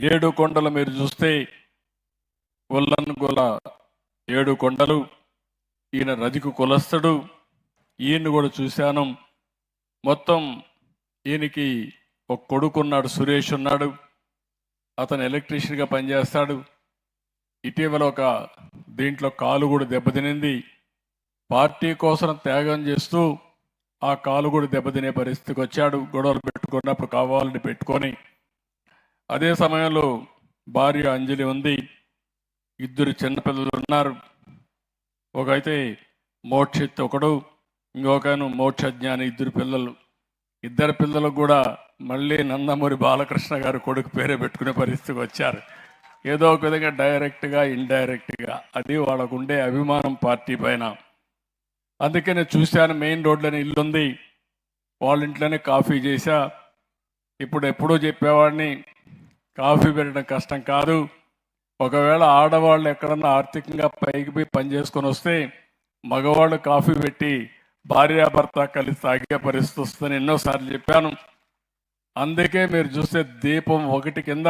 ఏడు కొండలు మీరు చూస్తే ఉల్లన్గొల 7 కొండలు. ఈయన రజికు కులస్తుడు. ఈయన్ని కూడా చూశాను. మొత్తం ఈయనకి ఒక కొడుకున్నాడు, సురేష్ ఉన్నాడు. అతను ఎలక్ట్రీషియన్గా పనిచేస్తాడు. ఇటీవల ఒక దీంట్లో కాలు కూడా దెబ్బతినింది. పార్టీ కోసం త్యాగం చేస్తూ ఆ కాలు కూడా దెబ్బతినే పరిస్థితికి వచ్చాడు. గొడవలు పెట్టుకున్నప్పుడు కావాలని పెట్టుకొని. అదే సమయంలో భార్య అంజలి ఉంది. 2 చిన్నపిల్లలు ఉన్నారు. ఒకైతే మోక్షిత్ ఒకడు, ఇంకొకను మోక్షజ్ఞాని. 2 పిల్లలు. 2 పిల్లలకు కూడా మళ్ళీ నందమూరి బాలకృష్ణ గారు కొడుకు పేరే పెట్టుకునే పరిస్థితికి వచ్చారు. ఏదో ఒక విధంగా డైరెక్ట్గా ఇండైరెక్ట్గా అది వాళ్ళకు ఉండే అభిమానం పార్టీ పైన. అందుకే నేను చూశాను, మెయిన్ రోడ్లోనే ఇల్లు ఉంది, వాళ్ళ ఇంట్లోనే కాఫీ చేశా. ఇప్పుడు ఎప్పుడూ చెప్పేవాడిని, కాఫీ పెట్టడం కష్టం కాదు. ఒకవేళ ఆడవాళ్ళు ఎక్కడన్నా ఆర్థికంగా పైకి పోయి పని చేసుకొని వస్తే మగవాళ్ళు కాఫీ పెట్టి భార్యాభర్త కలిసి తాగే పరిస్థితి వస్తుందని ఎన్నోసార్లు చెప్పాను. అందుకే మీరు చూస్తే దీపం 1 కింద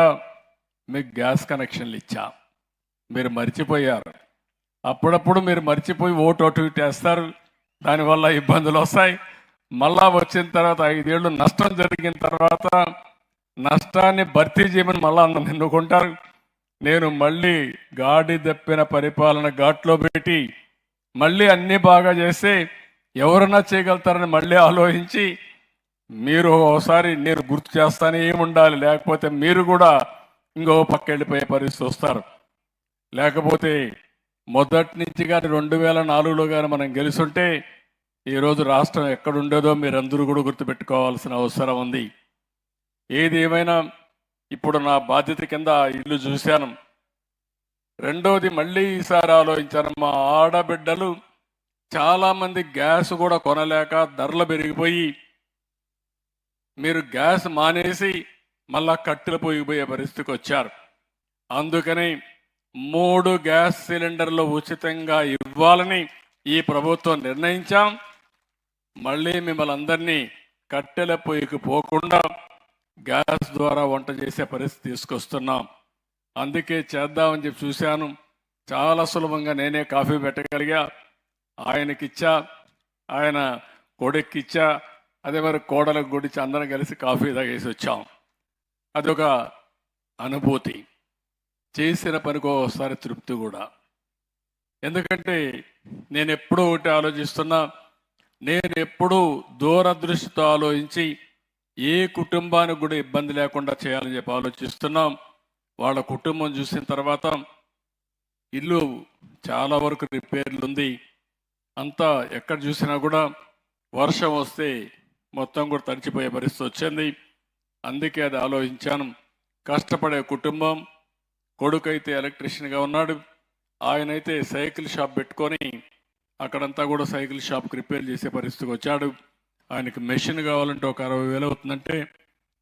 మీకు గ్యాస్ కనెక్షన్లు ఇచ్చా. మీరు మర్చిపోయారు. అప్పుడప్పుడు మీరు మర్చిపోయి ఓటు వేస్తారు. దానివల్ల ఇబ్బందులు వస్తాయి. మళ్ళా వచ్చిన తర్వాత 5 ఏళ్ళు నష్టం జరిగిన తర్వాత నష్టాన్ని భర్తీ చేయమని మళ్ళా అందరూ ఎన్నుకుంటారు. నేను మళ్ళీ గాడి దప్పిన పరిపాలన ఘాట్లో పెట్టి మళ్ళీ అన్నీ బాగా చేస్తే ఎవరన్నా చేయగలుగుతారని మళ్ళీ ఆలోచించి మీరు ఒకసారి నేను గుర్తు చేస్తానే ఏముండాలి. లేకపోతే మీరు కూడా ఇంకో పక్క వెళ్ళిపోయే పరిస్థితి వస్తారు. లేకపోతే మొదటి నుంచి కానీ 2004లో కానీ మనం గెలుస్తుంటే ఈరోజు రాష్ట్రం ఎక్కడుండేదో మీరందరూ కూడా గుర్తుపెట్టుకోవాల్సిన అవసరం ఉంది. ఏది ఏమైనా ఇప్పుడు నా బాధ్యత కింద ఇల్లు చూశాను. రెండోది మళ్ళీ ఈసారి ఆలోచించాను. మా ఆడబిడ్డలు చాలామంది గ్యాస్ కూడా కొనలేక ధరలు పెరిగిపోయి మీరు గ్యాస్ మానేసి మళ్ళా కట్టెలు పోయిపోయే పరిస్థితికి వచ్చారు. అందుకని 3 గ్యాస్ సిలిండర్లు ఉచితంగా ఇవ్వాలని ఈ ప్రభుత్వం నిర్ణయించాం. మళ్ళీ మిమ్మల్ని అందరినీ కట్టెల పొయ్యికి పోకుండా గ్యాస్ ద్వారా వంట చేసే పరిస్థితి తీసుకొస్తున్నాం. అందుకే చేద్దామని చెప్పి చూశాను. చాలా సులభంగా నేనే కాఫీ పెట్టగలిగా. ఆయనకిచ్చా, ఆయన కొడుక్కిచ్చా, అదే మరి కోడలకు గుడిచి అందరం కలిసి కాఫీ తాగేసి వచ్చాం. అదొక అనుభూతి. చేసిన పనికి ఒకసారి తృప్తి కూడా. ఎందుకంటే నేను ఎప్పుడూ ఒకటి ఆలోచిస్తున్నా, నేను ఎప్పుడూ దూరదృష్టితో ఆలోచించి ఏ కుటుంబానికి కూడా ఇబ్బంది లేకుండా చేయాలని చెప్పి ఆలోచిస్తున్నాం. వాళ్ళ కుటుంబం చూసిన తర్వాత ఇల్లు చాలా వరకు రిపేర్లు ఉంది. అంతా ఎక్కడ చూసినా కూడా వర్షం వస్తే మొత్తం కూడా తడిచిపోయే పరిస్థితి వచ్చింది. అందుకే అది ఆలోచించాను. కష్టపడే కుటుంబం. కొడుకైతే ఎలక్ట్రీషియన్గా ఉన్నాడు. ఆయనైతే సైకిల్ షాప్ పెట్టుకొని అక్కడంతా కూడా సైకిల్ షాప్కి రిపేర్ చేసే పరిస్థితికి వచ్చాడు. ఆయనకి మెషిన్ కావాలంటే ఒక 60,000 అవుతుందంటే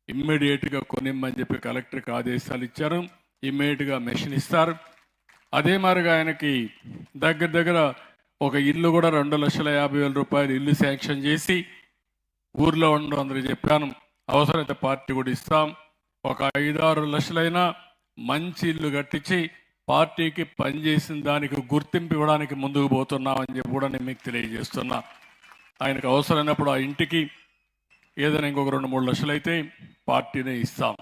ఇమ్మీడియట్గా కొనిమ్మని చెప్పి కలెక్టర్కి ఆదేశాలు ఇచ్చారు. ఇమ్మీడియట్గా మెషిన్ ఇస్తారు. అదే మాదిరిగా ఆయనకి దగ్గర ఒక ఇల్లు కూడా 2,50,000 రూపాయలు ఇల్లు శాంక్షన్ చేసి ఊర్లో ఉండడం అందరూ చెప్పాను. అవసరమైతే పార్టీ కూడా ఇస్తాం. ఒక 5-6 లక్షలైనా మంచి ఇల్లు కట్టించి పార్టీకి పనిచేసిన దానికి గుర్తింపు ఇవ్వడానికి ముందుకు పోతున్నామని చెప్పి కూడా నేను మీకు తెలియజేస్తున్నా. ఆయనకు అవసరమైనప్పుడు ఆ ఇంటికి ఏదైనా ఇంకొక 2-3 లక్షలు అయితే పార్టీనే ఇస్తాం.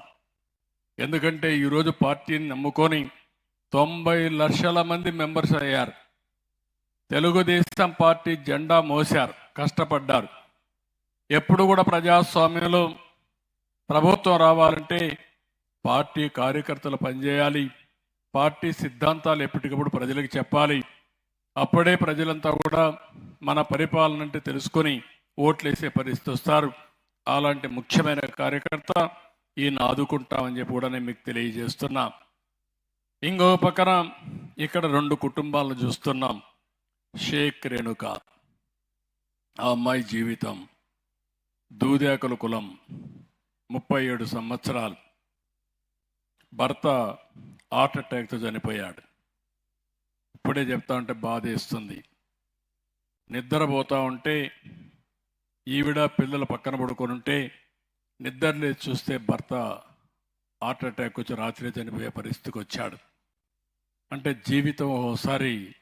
ఎందుకంటే ఈరోజు పార్టీని నమ్ముకొని 90 లక్షల మంది మెంబర్స్ అయ్యారు. తెలుగుదేశం పార్టీ జెండా మోశారు, కష్టపడ్డారు. ఎప్పుడు కూడా ప్రజాస్వామ్యంలో ప్రభుత్వం రావాలంటే పార్టీ కార్యకర్తలు పనిచేయాలి. పార్టీ సిద్ధాంతాలు ఎప్పటికప్పుడు ప్రజలకు చెప్పాలి. అప్పుడే ప్రజలంతా కూడా మన పరిపాలన అంటే తెలుసుకొని ఓట్లేసే పరిస్థితి వస్తారు. అలాంటి ముఖ్యమైన కార్యకర్త ఈయన ఆదుకుంటామని చెప్పి కూడా నేను మీకు తెలియజేస్తున్నా. ఇంకో పక్కన ఇక్కడ 2 కుటుంబాలను చూస్తున్నాం. షేక్ రేణుక, ఆ అమ్మాయి జీవితం దూదేకల కులం, 37 సంవత్సరాలు. భర్త హార్ట్ అటాక్తో చనిపోయాడు. ఇప్పుడే చెప్తా ఉంటే బాధేస్తుంది. నిద్రపోతూ ఉంటే ఈవిడ పిల్లల పక్కన పడుకొని ఉంటే నిద్ర లేచి చూస్తే భర్త హార్ట్ అటాక్ వచ్చి రాత్రి చనిపోయే పరిస్థితికి వచ్చాడు. అంటే జీవితం ఒకసారి